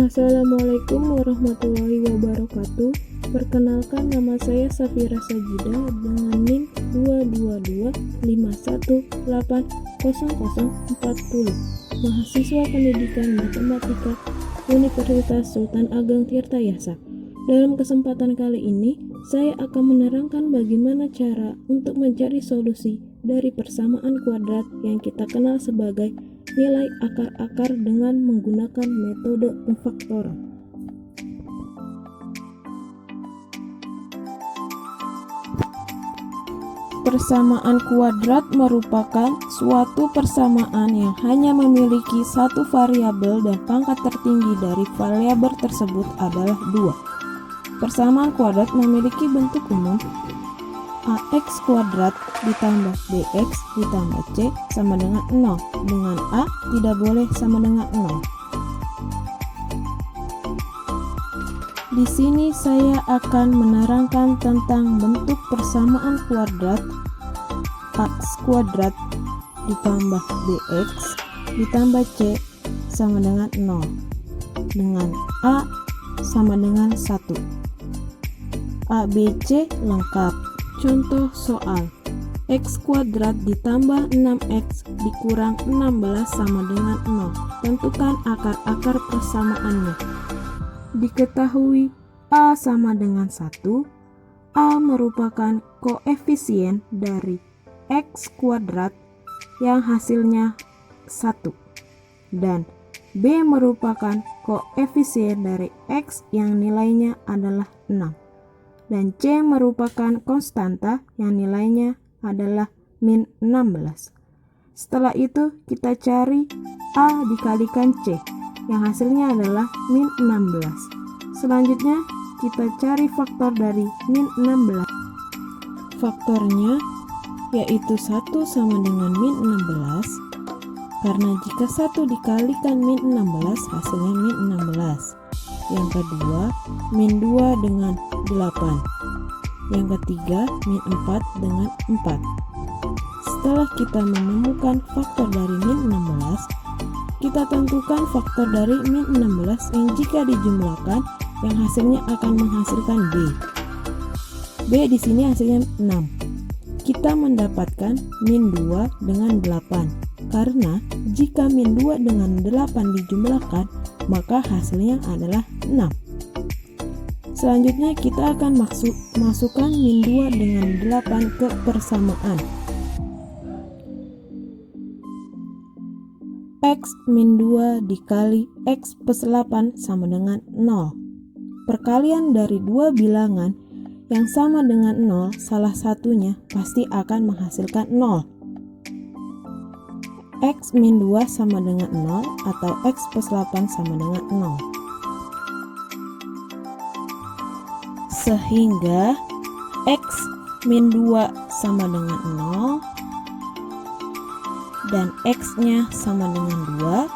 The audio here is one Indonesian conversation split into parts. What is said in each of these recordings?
Assalamualaikum warahmatullahi wabarakatuh. Perkenalkan, nama saya Safira Sajida dengan NIM 22251800040, mahasiswa pendidikan matematika Universitas Sultan Ageng Tirtayasa. Dalam kesempatan kali ini, saya akan menerangkan bagaimana cara untuk mencari solusi dari persamaan kuadrat yang kita kenal sebagai nilai akar-akar dengan menggunakan metode pemfaktoran. Persamaan kuadrat merupakan suatu persamaan yang hanya memiliki satu variabel dan pangkat tertinggi dari variabel tersebut adalah 2. Persamaan kuadrat memiliki bentuk umum ax kuadrat ditambah bx ditambah c sama dengan 0, dengan a tidak boleh sama dengan 0. Di sini saya akan menerangkan tentang bentuk persamaan kuadrat ax kuadrat ditambah bx ditambah c sama dengan 0, dengan a sama dengan 1. ABC lengkap. Contoh soal, x kuadrat ditambah 6x dikurang 16 sama dengan 0. Tentukan akar-akar persamaannya. Diketahui a sama dengan 1, a merupakan koefisien dari x kuadrat yang hasilnya 1, dan b merupakan koefisien dari x yang nilainya adalah 6. Dan C merupakan konstanta yang nilainya adalah min 16. Setelah itu kita cari A dikalikan C yang hasilnya adalah min 16. Selanjutnya kita cari faktor dari min 16. Faktornya yaitu 1 sama dengan min 16, karena jika 1 dikalikan min 16 hasilnya min 16. Yang kedua, min 2 dengan 8. Yang ketiga, min 4 dengan 4. Setelah kita menemukan faktor dari min 16, kita tentukan faktor dari min 16 yang jika dijumlahkan yang hasilnya akan menghasilkan B. B di sini hasilnya 6. Kita mendapatkan min 2 dengan 8. Karena jika min 2 dengan 8 dijumlahkan, maka hasilnya adalah 6. Selanjutnya kita akan masukkan min 2 dengan 8 ke persamaan. X min 2 dikali X plus 8 sama dengan 0. Perkalian dari dua bilangan yang sama dengan 0, salah satunya pasti akan menghasilkan 0. X min 2 sama dengan 0 atau X plus 8 sama dengan 0. Sehingga X min 2 sama dengan 0 dan X-nya sama dengan 2.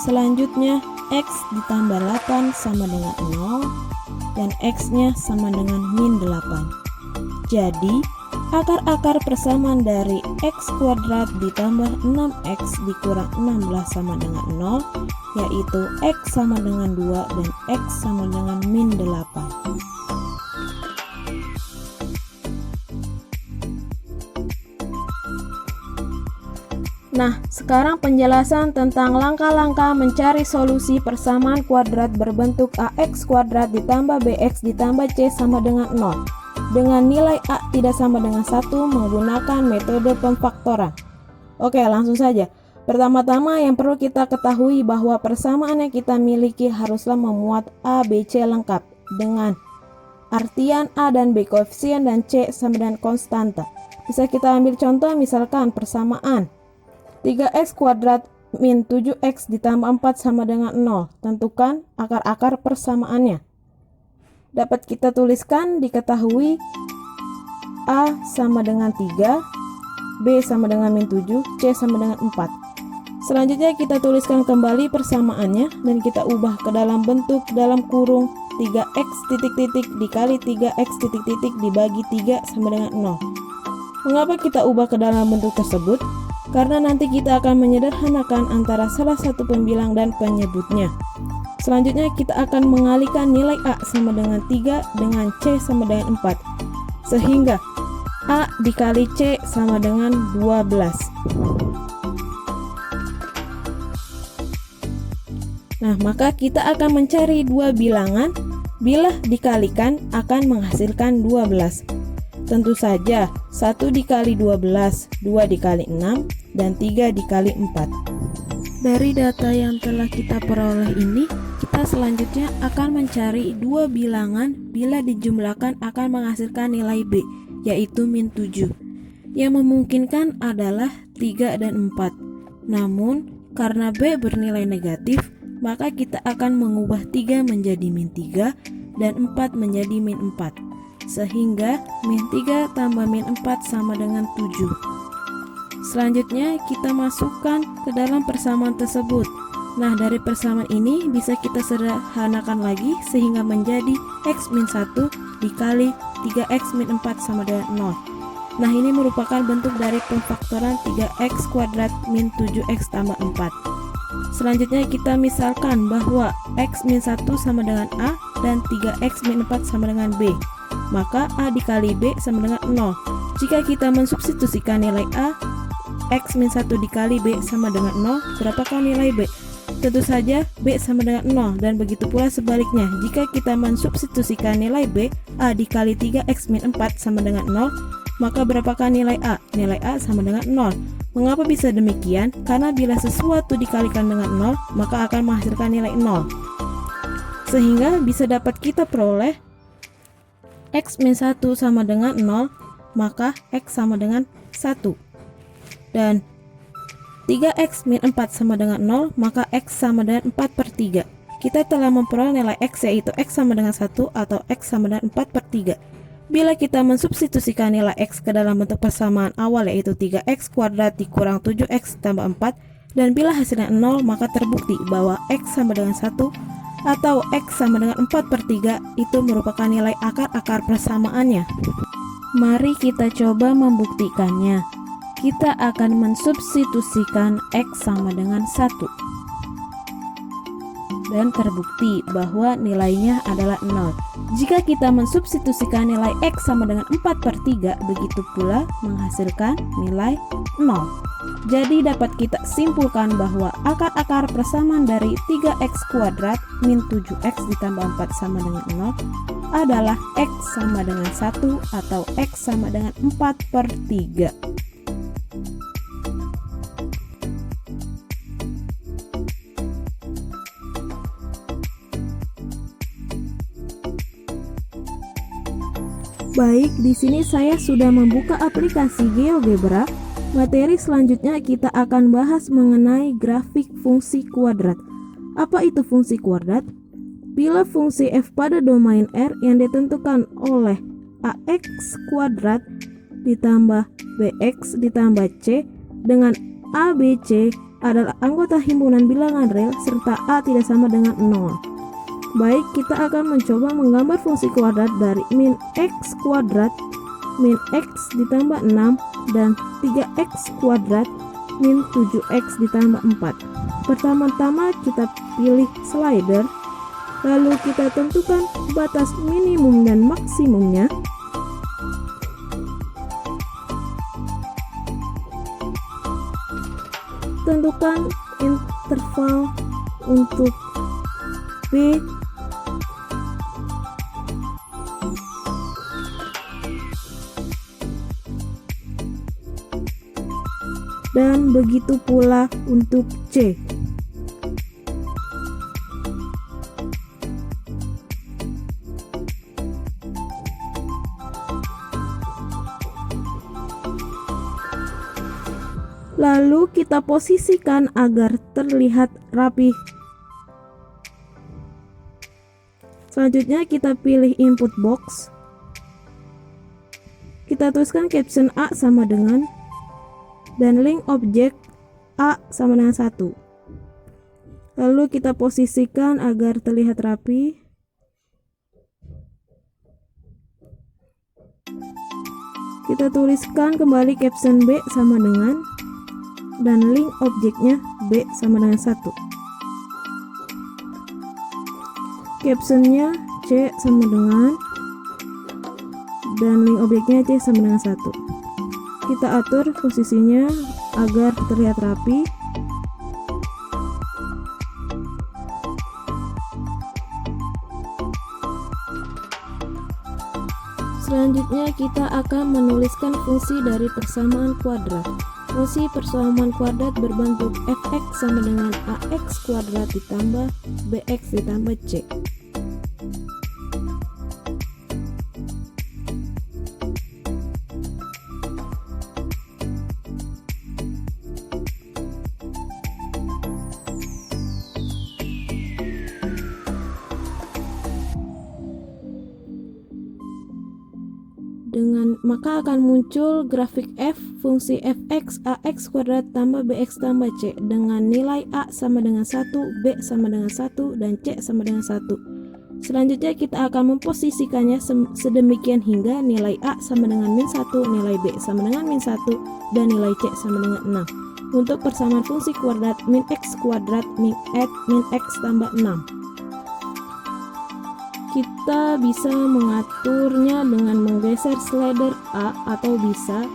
Selanjutnya X ditambah 8 sama dengan 0 dan X-nya sama dengan min 8. Jadi akar-akar persamaan dari x kuadrat ditambah 6x dikurang 16 sama dengan 0, yaitu x sama dengan 2 dan x sama dengan min 8. Nah, sekarang penjelasan tentang langkah-langkah mencari solusi persamaan kuadrat berbentuk ax kuadrat ditambah bx ditambah c sama dengan 0. Dengan nilai A tidak sama dengan 1 menggunakan metode pemfaktoran. Oke, langsung saja. Pertama-tama yang perlu kita ketahui bahwa persamaan yang kita miliki haruslah memuat A, B, C lengkap dengan artian A dan B koefisien dan C sama dengan konstanta. Bisa kita ambil contoh, misalkan persamaan 3x kuadrat min 7x ditambah 4 sama dengan 0. Tentukan akar-akar persamaannya. Dapat kita tuliskan, diketahui A sama dengan 3, B sama dengan min 7, C sama dengan 4. Selanjutnya kita tuliskan kembali persamaannya dan kita ubah ke dalam bentuk dalam kurung 3x titik-titik dikali 3x titik-titik dibagi 3 sama dengan 0. Mengapa kita ubah ke dalam bentuk tersebut? Karena nanti kita akan menyederhanakan antara salah satu pembilang dan penyebutnya. Selanjutnya kita akan mengalihkan nilai A sama dengan 3 dengan C sama dengan 4. Sehingga A dikali C sama dengan 12. Nah, maka kita akan mencari dua bilangan bila dikalikan akan menghasilkan 12. Tentu saja 1 dikali 12, 2 dikali 6, dan 3 dikali 4. Dari data yang telah kita peroleh ini, kita selanjutnya akan mencari dua bilangan bila dijumlahkan akan menghasilkan nilai B, yaitu min 7. Yang memungkinkan adalah 3 dan 4. Namun, karena B bernilai negatif, maka kita akan mengubah 3 menjadi min 3 dan 4 menjadi min 4. Sehingga min 3 tambah min 4 sama dengan 7. Selanjutnya kita masukkan ke dalam persamaan tersebut. Nah, dari persamaan ini bisa kita sederhanakan lagi sehingga menjadi X min 1 dikali 3X min 4 sama dengan 0. Nah, ini merupakan bentuk dari pemfaktoran 3X kuadrat min 7X tambah 4. Selanjutnya kita misalkan bahwa X min 1 sama dengan A dan 3X min 4 sama dengan B. Maka A dikali B sama dengan 0. Jika kita mensubstitusikan nilai A, X min 1 dikali B sama dengan 0, berapakah nilai B? Tentu saja B sama dengan 0, dan begitu pula sebaliknya. Jika kita mensubstitusikan nilai B, A dikali 3X min 4 sama dengan 0, maka berapakah nilai A? Nilai A sama dengan 0. Mengapa bisa demikian? Karena bila sesuatu dikalikan dengan 0, maka akan menghasilkan nilai 0. Sehingga bisa dapat kita peroleh X min 1 sama dengan 0, maka X sama dengan 1. Dan 3X min 4 sama dengan 0, maka X sama dengan 4/3. Kita telah memperoleh nilai X, yaitu X sama dengan 1 atau X sama dengan 4/3. Bila kita mensubstitusikan nilai X ke dalam bentuk persamaan awal, yaitu 3X kuadrat dikurang 7X tambah 4, dan bila hasilnya 0, maka terbukti bahwa X sama dengan 1 atau X sama dengan 4/3 itu merupakan nilai akar-akar persamaannya. Mari kita coba membuktikannya. Kita akan mensubstitusikan X sama dengan 1. Dan terbukti bahwa nilainya adalah 0. Jika kita mensubstitusikan nilai X sama dengan 4/3, begitu pula menghasilkan nilai 0. Jadi dapat kita simpulkan bahwa akar-akar persamaan dari 3X kuadrat min 7X ditambah 4 sama dengan 0 adalah X sama dengan 1 atau X sama dengan 4/3. Baik, di sini saya sudah membuka aplikasi GeoGebra. Materi selanjutnya kita akan bahas mengenai grafik fungsi kuadrat. Apa itu fungsi kuadrat? Bila fungsi f pada domain R yang ditentukan oleh ax kuadrat ditambah bx ditambah c dengan abc adalah anggota himpunan bilangan real serta a tidak sama dengan 0. Baik, kita akan mencoba menggambar fungsi kuadrat dari min x kuadrat min x ditambah 6 dan 3x kuadrat min 7x ditambah 4. Pertama-tama kita pilih slider, lalu kita tentukan batas minimum dan maksimumnya. Tentukan interval untuk B dan begitu pula untuk C. Lalu kita posisikan agar terlihat rapi. Selanjutnya kita pilih input box. Kita tuliskan caption A sama dengan dan link objek A sama dengan 1. Lalu kita posisikan agar terlihat rapi. Kita tuliskan kembali caption B sama dengan dan link objeknya B sama dengan 1. captionnya C sama dengan, dan link objeknya C sama dengan 1. Kita atur posisinya agar terlihat rapi. Selanjutnya kita akan menuliskan fungsi dari persamaan kuadrat. Fungsi persamaan kuadrat berbentuk fx sama dengan ax kuadrat ditambah bx ditambah c. Maka akan muncul grafik f fungsi fx ax kuadrat tambah bx tambah c dengan nilai a sama dengan 1, b sama dengan 1, dan c sama dengan 1. Selanjutnya kita akan memposisikannya sedemikian hingga nilai a sama dengan min 1, nilai b sama dengan min 1, dan nilai c sama dengan 6. Untuk persamaan fungsi kuadrat min x kuadrat min x tambah 6. Kita bisa mengaturnya dengan menggeser slider A atau bisa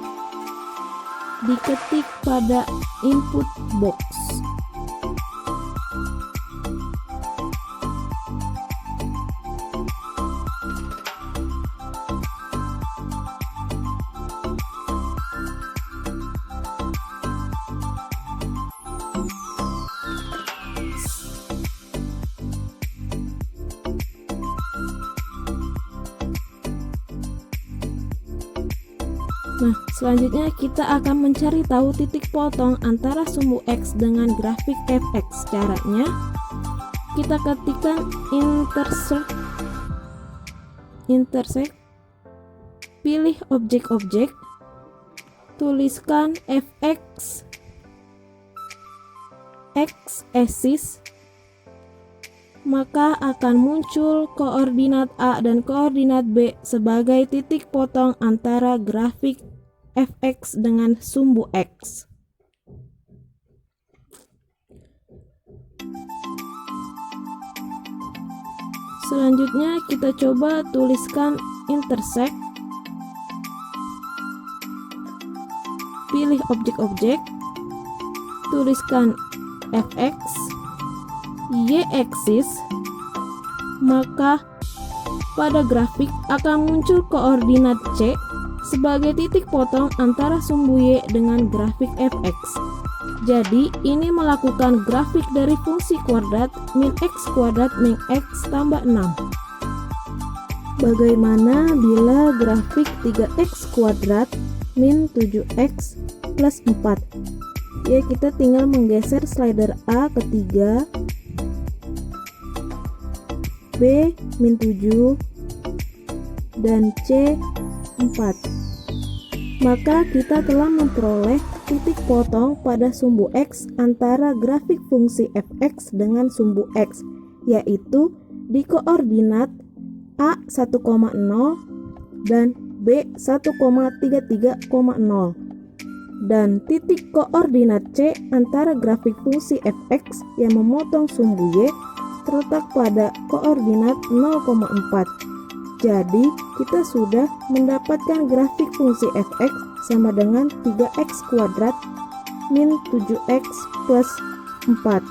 diketik pada input box. Nah, selanjutnya kita akan mencari tahu titik potong antara sumbu X dengan grafik fx. Caranya, kita ketikkan intersect, pilih objek-objek, tuliskan fx, x-axis, maka akan muncul koordinat A dan koordinat B sebagai titik potong antara grafik fx dengan sumbu X. Selanjutnya kita coba tuliskan intersect, pilih objek-objek, tuliskan fx, y-axis, maka pada grafik akan muncul koordinat C sebagai titik potong antara sumbu Y dengan grafik fx. Jadi ini melakukan grafik dari fungsi kuadrat min x kuadrat min x tambah 6. Bagaimana bila grafik 3x kuadrat min 7x plus 4? Ya, kita tinggal menggeser slider A ke 3, B min 7, dan C 4. Maka kita telah memperoleh titik potong pada sumbu X antara grafik fungsi fx dengan sumbu X, yaitu di koordinat A 1,0 dan B 1,33,0, dan titik koordinat C antara grafik fungsi fx yang memotong sumbu Y terletak pada koordinat 0,4. Jadi, kita sudah mendapatkan grafik fungsi fx sama dengan 3x kuadrat min 7x plus 4.